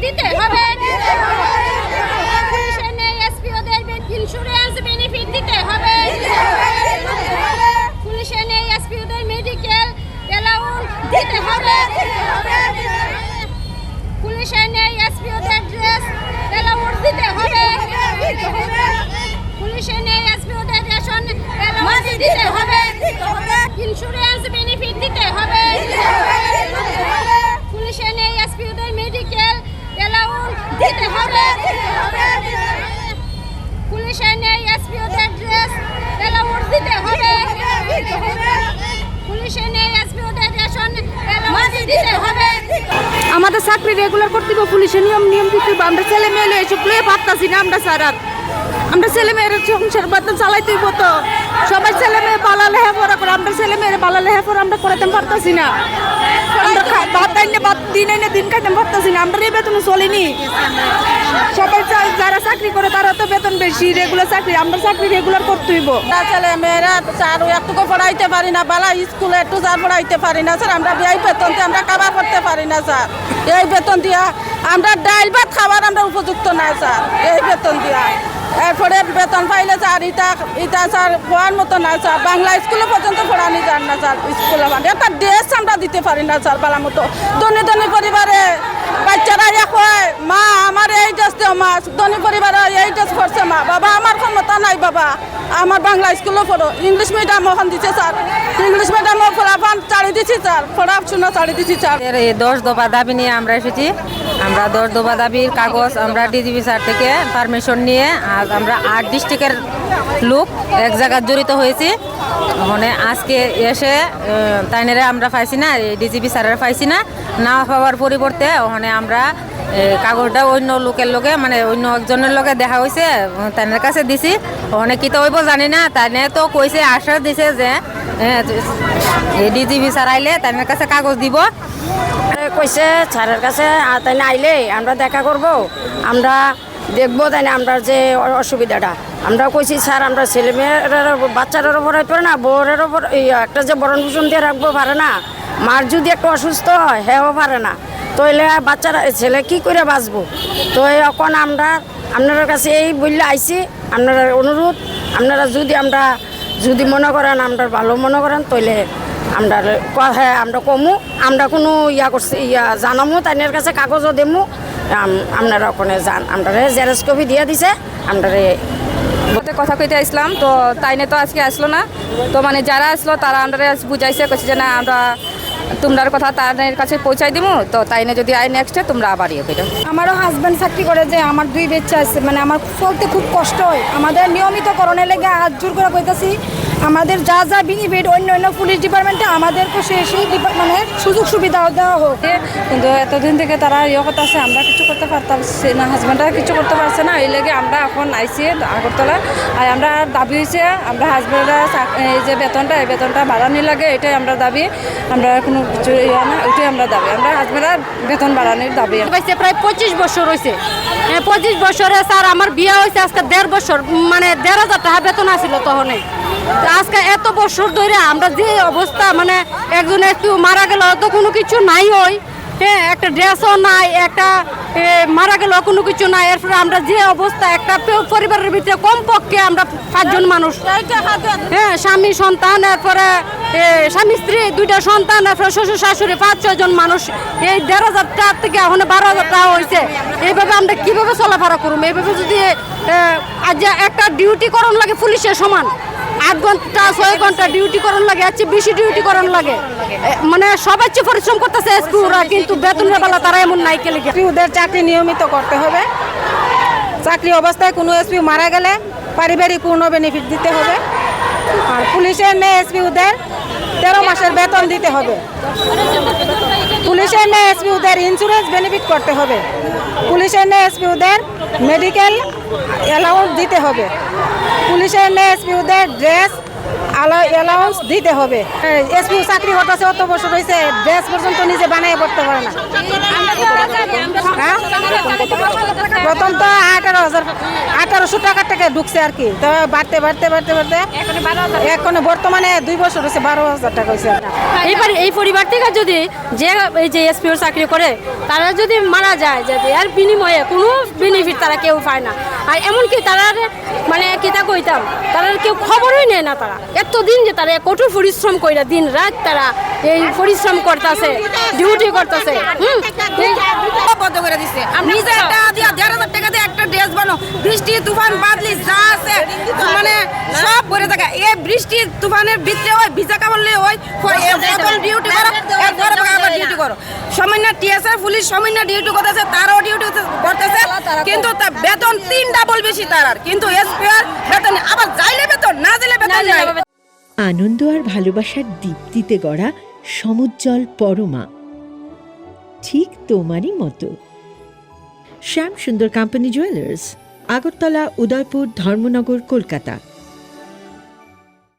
দিতে হবে। পুলিশের নেই এসপি ওদের ইন্স্যুরেন্স বেনিফিট দিতে হবে। পুলিশের নেই এসপি ওদের মেডিকেল অ্যালাউন্স দিতে হবে। পুলিশের নেই এসপি ওদের ড্রেস অ্যালাউন্স দিতে হবে। পুলিশের নেই এসপি ওদের রেশন অ্যালাউন্স দিতে হবে। ইন্স্যুরেন্স বেনিফিট দিতে হবে। পুলিশের নেই এসপি ওদের মেডিকেল অ্যালাউন্স দিতে হবে। পুলিশের নেই এসপি ওদের ড্রেস অ্যালাউন্স দিতে হবে। পুলিশের নেই এসপি ওদের রেশন অ্যালাউন্স দিতে হবে। আমাদের চাকরি রেগুলার করতে হবে, পুলিশের নিয়ম দিতে হবে। আমরা ছেলে মেয়ে এসব লয়ে পারতাছি না। আমরা ছেলে মেয়ের সংসার বাদ চালাইতে হইব। তো সবাই ছেলে মেয়ে পালা লেখাপড়া করে, আমরা ছেলে মেয়ের পালা লেখাপড়া আমরা করাতে পারতাছি না। আমরা ভাত আইনে ভাত দিন আইনে দিন খাইতে পারতাছি না। আমরা এই বেতন চলিনি। সবাই যারা চাকরি করে তারা তো বেতন বেশি, রেগুলার চাকরি। আমরা চাকরি রেগুলার করতে হইব। ছেলে মেয়েরা স্যার একটুকু পড়াইতে পারি না, বালা স্কুলে একটু স্যার পড়াইতে পারি না স্যার। আমরা এই বেতন দিয়ে আমরা খাবার করতে পারি না স্যার। এই বেতন দিয়া আমরা ডাইল ভাত খাবার আমরা উপযুক্ত না স্যার। এই বেতন দিয়া এরপরে বেতন পাইলে স্যার ইটা স্যার পড়ার মতো না স্যার। বাংলা স্কুলে পর্যন্ত পড়ানি যান না স্যার। স্কুলে মানে একটা ড্রেস আমরা দিতে পারি না স্যার বালা মতো। ধনী পরিবারে বাচ্চারা হয় মা আমার এই ড্রেস দেও মা, ধনী পরিবারে এই ড্রেস পড়ছে মা। বাবা আমার ক্ষমতা নাই বাবা, আমার বাংলা স্কুলে পড়ো। ইংলিশ মিডিয়াম ওখান দিচ্ছে স্যার। ইংলিশ মিডিয়ামও পড়াফান চালিয়ে দিচ্ছি স্যার, পড়াশোনা চালিয়ে দিচ্ছি স্যার। এই 10 দফা দাবি নিয়ে আমরা এসেছি। আমরা 10 দফা দাবির কাগজ আমরা ডিজিপি স্যার থেকে পারমিশন নিয়ে আজ আমরা 8 ডিস্ট্রিক্টের লোক এক জায়গায় জড়িত হয়েছি। মানে আজকে এসে তাইনেরে আমরা পাইছি না, ডিজিপি স্যারের পাইছি না পাওয়ার পরিবর্তে ওখানে আমরা কাগজটা অন্য লোকের লোকে মানে অন্য একজনের লোকে দেখা হয়েছে, তাইনের কাছে দিছি। ওখানে কি তো হইব জানি না। তাইনে তো কইছে আশ্বাস দিছে যে ডিজিপি স্যার আইলে তাইনের কাছে কাগজ দিব। কইছে স্যারের কাছে তাই আইলে আমরা দেখা করব, আমরা দেখবো তাই না আমরা যে অসুবিধাটা। আমরা কইছি স্যার আমরা ছেলে মেয়ের বাচ্চারারও পড়াইতে পারে না, বউরেরও একটা যে বরণ পোষণ দিয়ে রাখবো পারে না। মার যদি একটু অসুস্থ হয় হেও পারে না, তো এলে বাচ্চারা ছেলে কি করে বাঁচবো। তো এখন আমরা আপনার কাছে এই বললে আইছি, আপনারা অনুরোধ আপনারা যদি মনে করেন আমরা ভালো মনে করেন তাইলে আমরা হ্যাঁ আমরা কমু, আমরা কোনো করছি জানামো তাইনের কাছে কাগজও দেমু। আপনারা ওখানে যান, আমরা জেরক্স কপি দিয়ে দিছে। আমরা কথা কইতে আসলাম, তো তাইনে তো আজকে আসলো না। তো মানে যারা আসলো তারা আমরা বুঝাইছে, কইছে যে না আমরা তোমরার কথা তাদের কাছে পৌঁছাই দিব। তো তাইনে যদি আই নেক্সটে তোমরা আবার ইয়ে করো। আমারও হাজব্যান্ড চাকরি করে, যে আমার 2 বাচ্চা আছে, মানে আমার চলতে খুব কষ্ট হয়। আমাদের নিয়মিত করণের লেগে হাত জোর করে কইতাছি আমাদের যা বেনিফিট অন্য পুলিশ ডিপার্টমেন্টে আমাদেরকে সেই মানে সুযোগ সুবিধা দেওয়া হোক। কিন্তু এতদিন থেকে তারা ইয়ে করতেছে, আমরা কিছু করতে পারতাছি না, হাজব্যান্ডরা কিছু করতে পারছে না। এই লেগে আমরা এখন আইসি আগরতলা। আর আমরা দাবি হয়েছে আমরা হাজব্যান্ডরা এই যে বেতনটা এই বেতনটা বাড়ানি লাগে, এটাই আমরা দাবি। আমরা কোনো কিছু ইয়ে না, ওইটাই আমরা দাবি। আমরা হাজব্যান্ডরা বেতন বাড়ানির দাবি। প্রায় 25 বছর হয়েছে। 25 বছরে স্যার আমার বিয়ে হয়েছে আজকে 1.5 বছর, মানে 1,500 টাকা বেতন আসিল তখন। আজকে এত বছর ধরে আমরা যে অবস্থা, মানে একজন একটু মারা গেল তো কোনো কিছু নাই হয়, হ্যাঁ একটা ড্রেসও নাই, একটা মারা গেল কোনো কিছু নাই। এরপরে আমরা যে অবস্থা, একটা পরিবারের ভিতরে কমপক্ষে আমরা 5 জন মানুষ, হ্যাঁ স্বামী সন্তান, এরপরে স্বামী স্ত্রী 2টা সন্তান, এরপরে শ্বশুর শাশুড়ি 5-6 জন মানুষ। এই 1,500 টাকা থেকে এখন 12,000 টাকা হয়েছে। এইভাবে আমরা কিভাবে চলাফেরা করবো? এইভাবে যদি আজ একটা ডিউটি করণ লাগে পুলিশের সমান, 8 ঘন্টা 6 ঘন্টা ডিউটি করণ লাগে, আছে বেশি ডিউটি করণ লাগে, মানে সবাই চেয়ে পরিশ্রম করতেছে এসপিরা, কিন্তু বেতনের বেলা তারা এমন নাই কে লেগে। ওদের চাকরি নিয়মিত করতে হবে। চাকরি অবস্থায় কোনো এসপি মারা গেলে পারিবারিক পূর্ণ বেনিফিট দিতে হবে। আর পুলিশের নেই এসপি ওদের 13 মাসের বেতন দিতে হবে। পুলিশের নেই এসপি ওদের ইন্স্যুরেন্স বেনিফিট করতে হবে। পুলিশের নেই এসপি ওদের মেডিকেল অ্যালাউন্স দিতে হবে। পুলিশের নেই এসপি ওদের ড্রেস অ্যালাউন্স দিতে হবে। এসপি চাকরি হতেছে অত বছর হয়েছে, ড্রেস পর্যন্ত নিজে বানিয়ে পড়তে পারে না। হ্যাঁ? প্রথম তো 1800 টাকার থেকে ঢুকছে আর কি, তো বাড়তে বাড়তে বাড়তে বাড়তে এখন বর্তমানে 2 বছর হয়েছে 12,000 টাকা হয়েছে। এইবার এই পরিবার থেকে যদি এই যে এসপিওর চাকরি করে তারা যদি মারা যায়, যদি এর বিনিময়ে কোনো বেনিফিট তারা কেউ পায় না। আর এমনকি তারা মানে কিতা কইতাম, তারা কেউ খবরই নেয় না। তারা এতদিন যে তারা কঠোর পরিশ্রম করে দিন রাত তারা এই পরিশ্রম করতেছে, ডিউটি করতেছে। বন্ধ করে দিচ্ছে। নিজে একটা দিয়া 1,500 টাকা দিয়ে একটা ড্রেস বানো, বৃষ্টি তুফান বাদলি যা আছে মানে সব ভরে থাকে। এই বৃষ্টি তুফানের ভিতরে ওই ভিজা কাপড় ওই ডিউটি করো, এরপরে আবার ডিউটি করো। সামান্য টিএসআর পুলিশ সামান্য ডিউটি করতেছে, তারাও ডিউটি করতেছে, কিন্তু তার বেতন 3 ডাবল বেশি তার। কিন্তু এসপিআর বেতন আবার যাইলে বেতন, না যাইলে বেতন নাই। আনন্দ আর ভালোবাসার দীপ্তিতে গড়া সমুজ্জ্বল পরমা, ঠিক তোমারই মতো। শ্যাম সুন্দর কোম্পানি জুয়েলার্স, আগরতলা, উদয়পুর, ধর্মনগর, কলকাতা।